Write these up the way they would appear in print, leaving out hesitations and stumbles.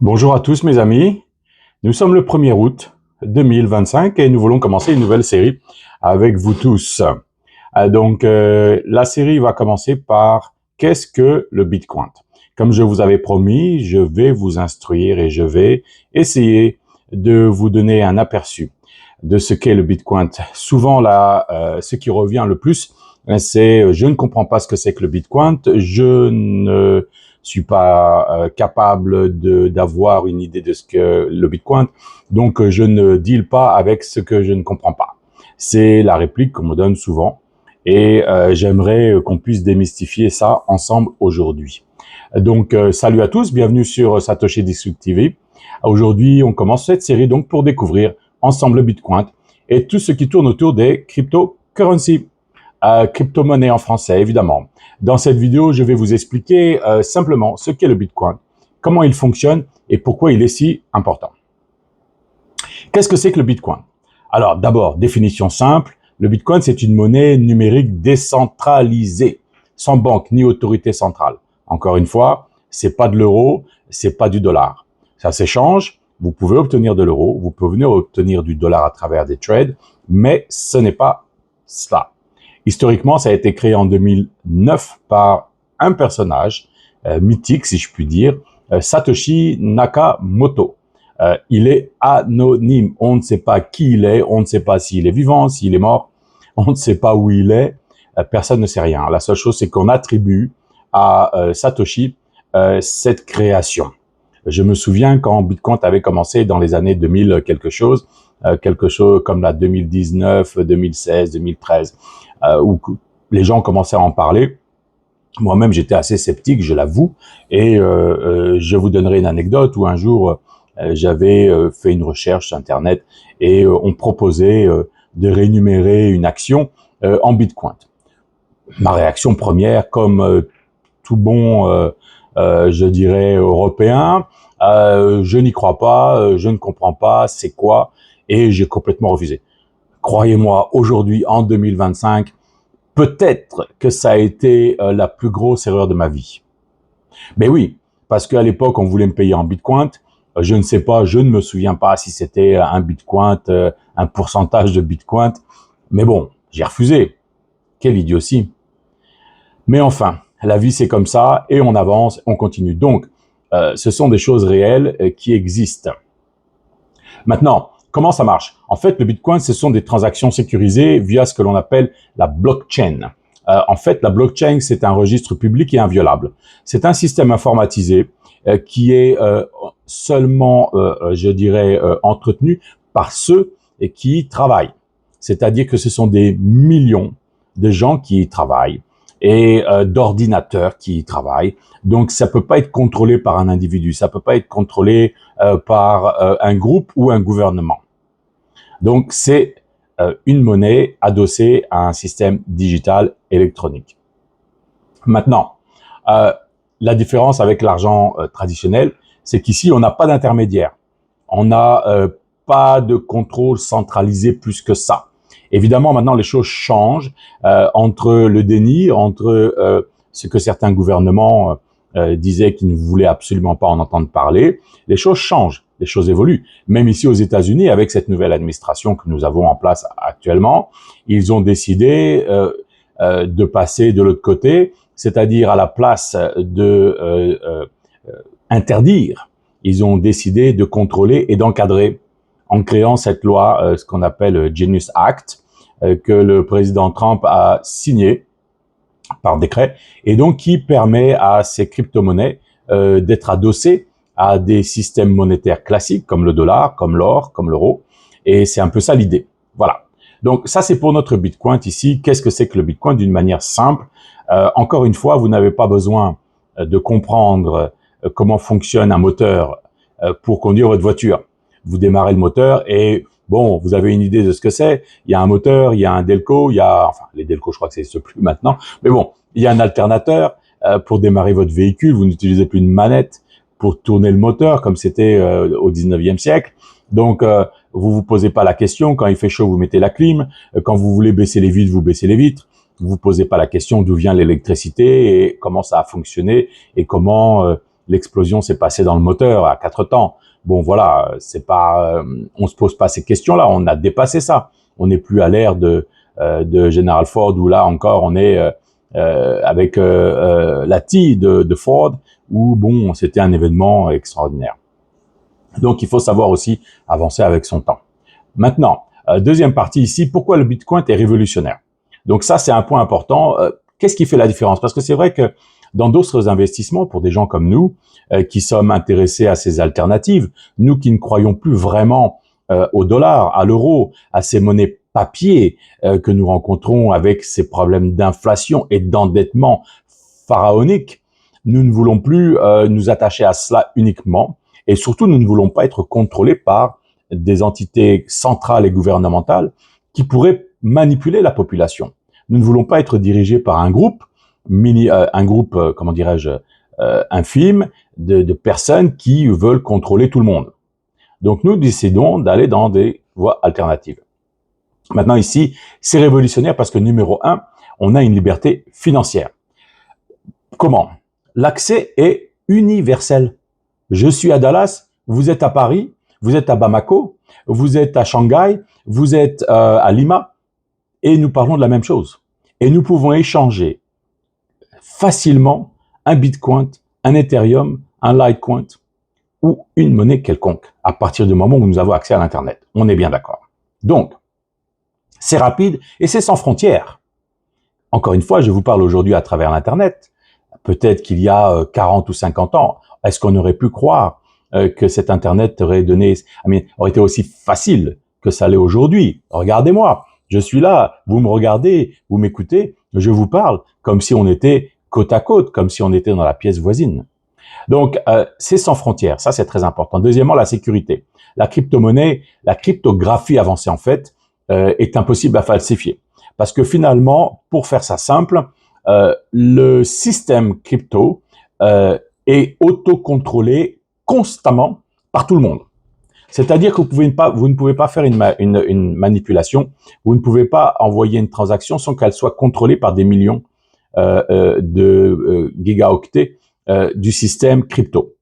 Bonjour à tous mes amis, nous sommes le 1er août 2025 et nous voulons commencer une nouvelle série avec vous tous. La série va commencer par qu'est-ce que le Bitcoin? Comme je vous avais promis, je vais vous instruire et je vais essayer de vous donner un aperçu de ce qu'est le Bitcoin. Souvent là, ce qui revient le plus, c'est je ne comprends pas ce que c'est que le Bitcoin, je ne suis pas capable d'avoir une idée de ce que le Bitcoin, donc je ne deal pas avec ce que je ne comprends pas. C'est la réplique qu'on me donne souvent et j'aimerais qu'on puisse démystifier ça ensemble aujourd'hui. Salut à tous, bienvenue sur Satoshi Disrupt TV. Aujourd'hui, on commence cette série donc pour découvrir ensemble le Bitcoin et tout ce qui tourne autour des cryptocurrencies, crypto-monnaies en français évidemment. Dans cette vidéo, je vais vous expliquer simplement ce qu'est le Bitcoin, comment il fonctionne et pourquoi il est si important. Qu'est-ce que c'est que le Bitcoin? Alors d'abord, définition simple, le Bitcoin c'est une monnaie numérique décentralisée, sans banque ni autorité centrale. Encore une fois, c'est pas de l'euro, c'est pas du dollar. Ça s'échange, vous pouvez obtenir de l'euro, vous pouvez obtenir du dollar à travers des trades, mais ce n'est pas cela. Historiquement, ça a été créé en 2009 par un personnage mythique, si je puis dire, Satoshi Nakamoto. Il est anonyme, on ne sait pas qui il est, on ne sait pas s'il est vivant, s'il est mort, on ne sait pas où il est, personne ne sait rien. La seule chose, c'est qu'on attribue à Satoshi cette création. Je me souviens quand Bitcoin avait commencé dans les années 2000 quelque chose comme la 2019, 2016, 2013, où les gens commençaient à en parler. Moi-même, j'étais assez sceptique, je l'avoue, et je vous donnerai une anecdote où un jour, j'avais fait une recherche sur Internet et on proposait de rémunérer une action en Bitcoin. Ma réaction première, comme tout bon, je dirais, européen, je n'y crois pas, je ne comprends pas, c'est quoi, et j'ai complètement refusé. Croyez-moi, aujourd'hui, en 2025, peut-être que ça a été la plus grosse erreur de ma vie. Mais oui, parce qu'à l'époque, on voulait me payer en Bitcoin. Je ne sais pas, je ne me souviens pas si c'était un Bitcoin, un pourcentage de Bitcoin. Mais bon, j'ai refusé. Quelle idiotie. Mais enfin, la vie c'est comme ça et on avance, on continue. Donc, ce sont des choses réelles qui existent. Maintenant, comment ça marche? En fait, le Bitcoin, ce sont des transactions sécurisées via ce que l'on appelle la blockchain. En fait, la blockchain, c'est un registre public et inviolable. C'est un système informatisé qui est seulement, je dirais, entretenu par ceux qui y travaillent. C'est-à-dire que ce sont des millions de gens qui y travaillent et d'ordinateurs qui y travaillent. Donc, ça peut pas être contrôlé par un individu, ça peut pas être contrôlé par un groupe ou un gouvernement. Donc, c'est une monnaie adossée à un système digital électronique. Maintenant, la différence avec l'argent traditionnel, c'est qu'ici, on n'a pas d'intermédiaire. On n'a pas de contrôle centralisé plus que ça. Évidemment, maintenant, les choses changent entre le déni, entre ce que certains gouvernements disaient qu'ils ne voulaient absolument pas en entendre parler. Les choses changent, les choses évoluent. Même ici aux États-Unis, avec cette nouvelle administration que nous avons en place actuellement, ils ont décidé de passer de l'autre côté, c'est-à-dire à la place de interdire, ils ont décidé de contrôler et d'encadrer en créant cette loi, ce qu'on appelle Genius Act, que le président Trump a signé par décret, et donc qui permet à ces crypto-monnaies d'être adossées à des systèmes monétaires classiques comme le dollar, comme l'or, comme l'euro, et c'est un peu ça l'idée. Voilà. Donc ça c'est pour notre Bitcoin ici. Qu'est-ce que c'est que le Bitcoin d'une manière simple? Encore une fois, vous n'avez pas besoin de comprendre comment fonctionne un moteur pour conduire votre voiture. Vous démarrez le moteur et bon, vous avez une idée de ce que c'est. Il y a un moteur, il y a un delco, il y a, enfin, les delcos, je crois que ça n'existe plus maintenant. Mais bon, il y a un alternateur pour démarrer votre véhicule. Vous n'utilisez plus une manette pour tourner le moteur comme c'était au 19e siècle. Donc, vous vous posez pas la question. Quand il fait chaud, vous mettez la clim. Quand vous voulez baisser les vitres, vous baissez les vitres. Vous vous posez pas la question d'où vient l'électricité et comment ça a fonctionné et comment l'explosion s'est passée dans le moteur à 4 temps. Bon, voilà, c'est pas, on se pose pas ces questions-là. On a dépassé ça. On n'est plus à l'ère de General Ford où là encore on est avec la T de Ford où bon, c'était un événement extraordinaire. Donc, il faut savoir aussi avancer avec son temps. Maintenant, deuxième partie ici, pourquoi le Bitcoin est révolutionnaire? Donc ça, c'est un point important. Qu'est-ce qui fait la différence? Parce que c'est vrai que dans d'autres investissements, pour des gens comme nous, qui sommes intéressés à ces alternatives, nous qui ne croyons plus vraiment au dollar, à l'euro, à ces monnaies papier que nous rencontrons avec ces problèmes d'inflation et d'endettement pharaonique, nous ne voulons plus nous attacher à cela uniquement. Et surtout, nous ne voulons pas être contrôlés par des entités centrales et gouvernementales qui pourraient manipuler la population. Nous ne voulons pas être dirigés par un groupe, comment dirais-je, infime de personnes qui veulent contrôler tout le monde. Donc nous décidons d'aller dans des voies alternatives. Maintenant ici, c'est révolutionnaire parce que numéro 1, on a une liberté financière. Comment? L'accès est universel. Je suis à Dallas, vous êtes à Paris, vous êtes à Bamako, vous êtes à Shanghai, vous êtes à Lima, et nous parlons de la même chose. Et nous pouvons échanger facilement un Bitcoin, un Ethereum, un Litecoin ou une monnaie quelconque à partir du moment où nous avons accès à l'Internet. On est bien d'accord. Donc, c'est rapide et c'est sans frontières. Encore une fois, je vous parle aujourd'hui à travers l'Internet. Peut-être qu'il y a 40 ou 50 ans, est-ce qu'on aurait pu croire que cet Internet aurait été aussi facile que ça l'est aujourd'hui? Regardez-moi, je suis là, vous me regardez, vous m'écoutez, je vous parle comme si on était côte à côte, comme si on était dans la pièce voisine. Donc, c'est sans frontières, ça c'est très important. Deuxièmement, la sécurité. La crypto-monnaie, la cryptographie avancée en fait, est impossible à falsifier. Parce que finalement, pour faire ça simple, le système crypto est autocontrôlé constamment par tout le monde. C'est-à-dire que vous ne pouvez pas faire une manipulation, vous ne pouvez pas envoyer une transaction sans qu'elle soit contrôlée par des millions de gigaoctets du système crypto.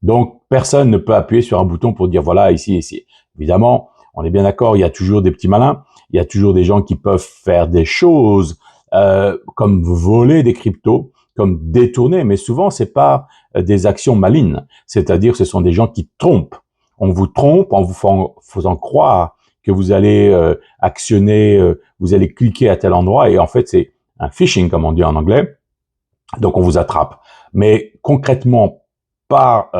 Donc, personne ne peut appuyer sur un bouton pour dire voilà, ici. Évidemment, on est bien d'accord, il y a toujours des petits malins, il y a toujours des gens qui peuvent faire des choses comme voler des cryptos, comme détourner, mais souvent c'est pas des actions malignes, c'est-à-dire ce sont des gens qui trompent. On vous trompe en vous faisant croire que vous allez actionner, vous allez cliquer à tel endroit, et en fait c'est un phishing comme on dit en anglais, donc on vous attrape. Mais concrètement, par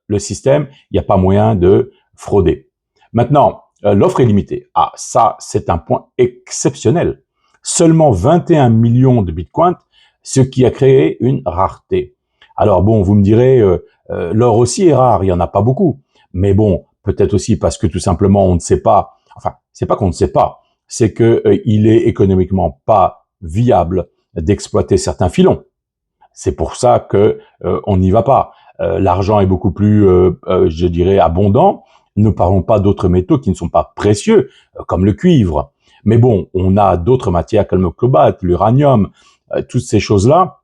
le système, il n'y a pas moyen de frauder. Maintenant, l'offre est limitée. Ah, ça, c'est un point exceptionnel. Seulement 21 millions de bitcoins, ce qui a créé une rareté. Alors bon, vous me direz, l'or aussi est rare, il n'y en a pas beaucoup. Mais bon, peut-être aussi parce que tout simplement, on ne sait pas, enfin, c'est pas qu'on ne sait pas, c'est que il est économiquement pas viable d'exploiter certains filons. C'est pour ça que on n'y va pas. L'argent est beaucoup plus, je dirais, abondant. Ne parlons pas d'autres métaux qui ne sont pas précieux, comme le cuivre. Mais bon, on a d'autres matières comme le cobalt, l'uranium, toutes ces choses-là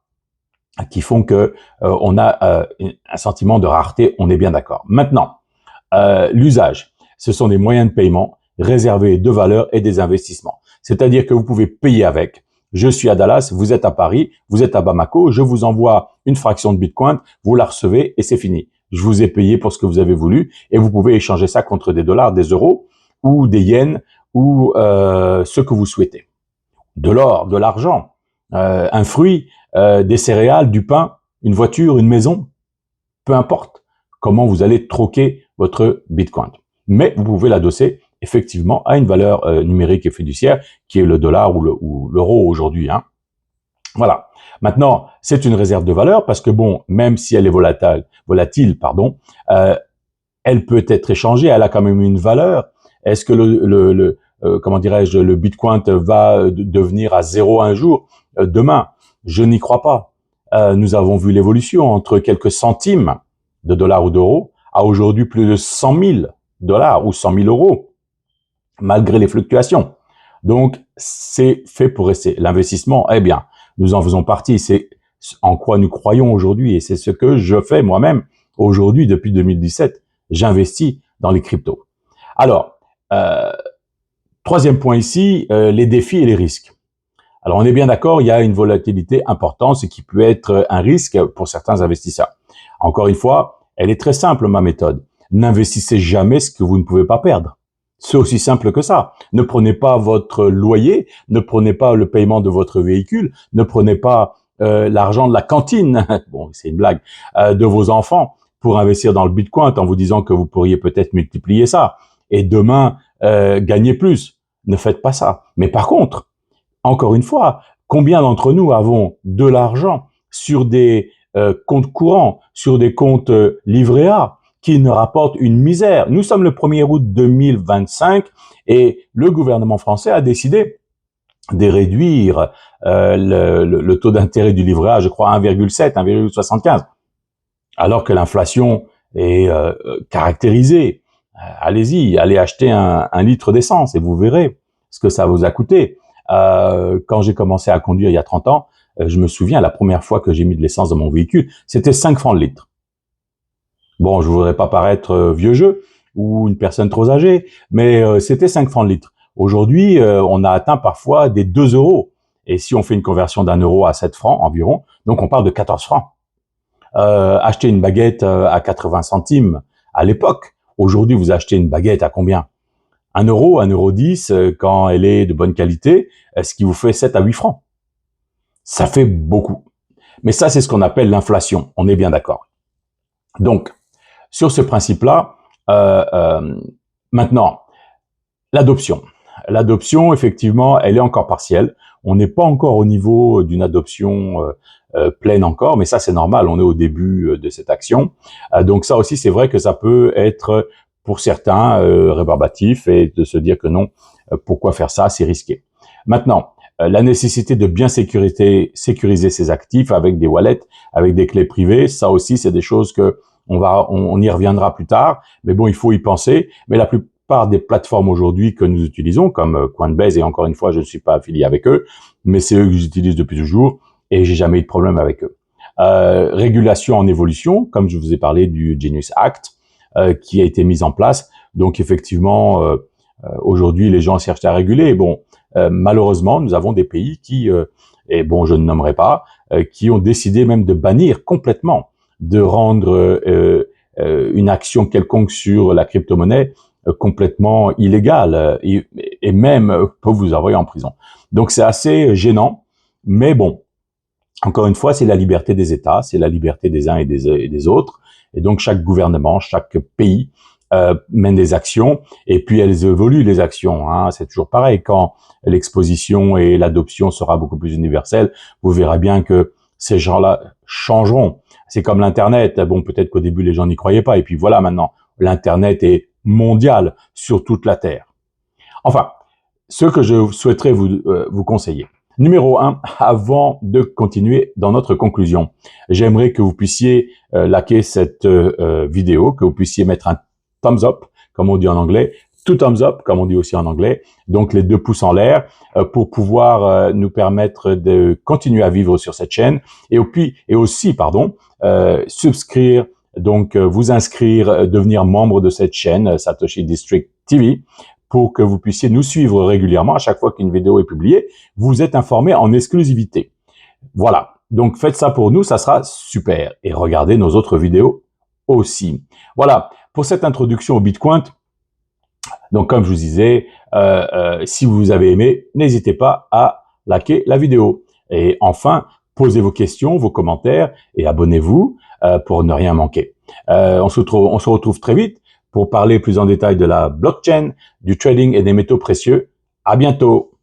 qui font que on a un sentiment de rareté. On est bien d'accord. Maintenant, l'usage, ce sont des moyens de paiement réservés de valeur et des investissements. C'est-à-dire que vous pouvez payer avec. Je suis à Dallas, vous êtes à Paris, vous êtes à Bamako, je vous envoie une fraction de Bitcoin, vous la recevez et c'est fini. Je vous ai payé pour ce que vous avez voulu et vous pouvez échanger ça contre des dollars, des euros ou des yens ou ce que vous souhaitez. De l'or, de l'argent, un fruit, des céréales, du pain, une voiture, une maison, peu importe comment vous allez troquer votre Bitcoin. Mais vous pouvez l'adosser effectivement à une valeur numérique et fiduciaire qui est le dollar ou l'euro aujourd'hui. Hein. Voilà. Maintenant, c'est une réserve de valeur parce que bon, même si elle est volatile, elle peut être échangée, elle a quand même une valeur. Est-ce que comment dirais-je, le Bitcoin va devenir à zéro un jour demain? Je n'y crois pas. Nous avons vu l'évolution entre quelques centimes de dollars ou d'euros à aujourd'hui plus de 100 000 dollars ou 100 000 euros, malgré les fluctuations. Donc, c'est fait pour rester. L'investissement, eh bien, nous en faisons partie. C'est en quoi nous croyons aujourd'hui, et c'est ce que je fais moi-même aujourd'hui depuis 2017. J'investis dans les cryptos. Alors, troisième point ici, les défis et les risques. Alors, on est bien d'accord, il y a une volatilité importante, ce qui peut être un risque pour certains investisseurs. Encore une fois, elle est très simple, ma méthode. N'investissez jamais ce que vous ne pouvez pas perdre. C'est aussi simple que ça. Ne prenez pas votre loyer, ne prenez pas le paiement de votre véhicule, ne prenez pas l'argent de la cantine, bon, c'est une blague, de vos enfants pour investir dans le Bitcoin en vous disant que vous pourriez peut-être multiplier ça et demain gagner plus. Ne faites pas ça. Mais par contre, encore une fois, combien d'entre nous avons de l'argent sur des comptes courants, sur des comptes livrés A, qui ne rapportent une misère? Nous sommes le 1er août 2025 et le gouvernement français a décidé de réduire le taux d'intérêt du livret A, je crois, à 1,7, 1,75, alors que l'inflation est caractérisée. Allez-y, allez acheter un litre d'essence et vous verrez ce que ça vous a coûté. Quand j'ai commencé à conduire il y a 30 ans, je me souviens, la première fois que j'ai mis de l'essence dans mon véhicule, c'était 5 francs le litre. Bon, je voudrais pas paraître vieux jeu ou une personne trop âgée, mais c'était 5 francs le litre. Aujourd'hui, on a atteint parfois des 2 euros. Et si on fait une conversion d'1 euro à 7 francs environ, donc on parle de 14 francs. Acheter une baguette à 80 centimes à l'époque. Aujourd'hui, vous achetez une baguette à combien? 1 euro, 1,10 euro quand elle est de bonne qualité, ce qui vous fait 7 à 8 francs. Ça fait beaucoup. Mais ça, c'est ce qu'on appelle l'inflation. On est bien d'accord. Donc, sur ce principe-là, maintenant, l'adoption. L'adoption, effectivement, elle est encore partielle. On n'est pas encore au niveau d'une adoption pleine encore, mais ça, c'est normal. On est au début de cette action. Donc ça aussi, c'est vrai que ça peut être, pour certains, rébarbatif et de se dire que non, pourquoi faire ça, c'est risqué. Maintenant, la nécessité de bien sécuriser ses actifs avec des wallets, avec des clés privées, ça aussi, c'est des choses que on y reviendra plus tard. Mais bon, il faut y penser. Mais la plupart des plateformes aujourd'hui que nous utilisons, comme Coinbase, et encore une fois, je ne suis pas affilié avec eux, mais c'est eux que j'utilise depuis toujours et j'ai jamais eu de problème avec eux. Régulation en évolution, comme je vous ai parlé du Genius Act, qui a été mis en place. Donc effectivement, aujourd'hui, les gens cherchent à réguler. Bon, malheureusement, nous avons des pays qui, et bon, je ne nommerai pas, qui ont décidé même de bannir complètement, de rendre une action quelconque sur la crypto-monnaie complètement illégale et même peut vous envoyer en prison. Donc c'est assez gênant, mais bon, encore une fois, c'est la liberté des États, c'est la liberté des uns et des autres, et donc chaque gouvernement, chaque pays mène des actions, et puis elles évoluent les actions, hein. C'est toujours pareil, quand l'exposition et l'adoption sera beaucoup plus universelle, vous verrez bien que ces gens-là changeront. C'est comme l'Internet, bon, peut-être qu'au début les gens n'y croyaient pas, et puis voilà, maintenant, l'Internet est mondial sur toute la Terre. Enfin, ce que je souhaiterais vous conseiller. Numéro 1, avant de continuer dans notre conclusion, j'aimerais que vous puissiez liker cette vidéo, que vous puissiez mettre un thumbs up, comme on dit en anglais, two thumbs up, comme on dit aussi en anglais, donc les 2 pouces en l'air, pour pouvoir nous permettre de continuer à vivre sur cette chaîne, et aussi, subscrire, donc vous inscrire, devenir membre de cette chaîne, Satoshi District TV, pour que vous puissiez nous suivre régulièrement. À chaque fois qu'une vidéo est publiée, vous êtes informé en exclusivité. Voilà, donc faites ça pour nous, ça sera super. Et regardez nos autres vidéos aussi. Voilà, pour cette introduction au Bitcoin, donc comme je vous disais, si vous avez aimé, n'hésitez pas à liker la vidéo. Et enfin, posez vos questions, vos commentaires et abonnez-vous pour ne rien manquer. On se retrouve très vite pour parler plus en détail de la blockchain, du trading et des métaux précieux. À bientôt.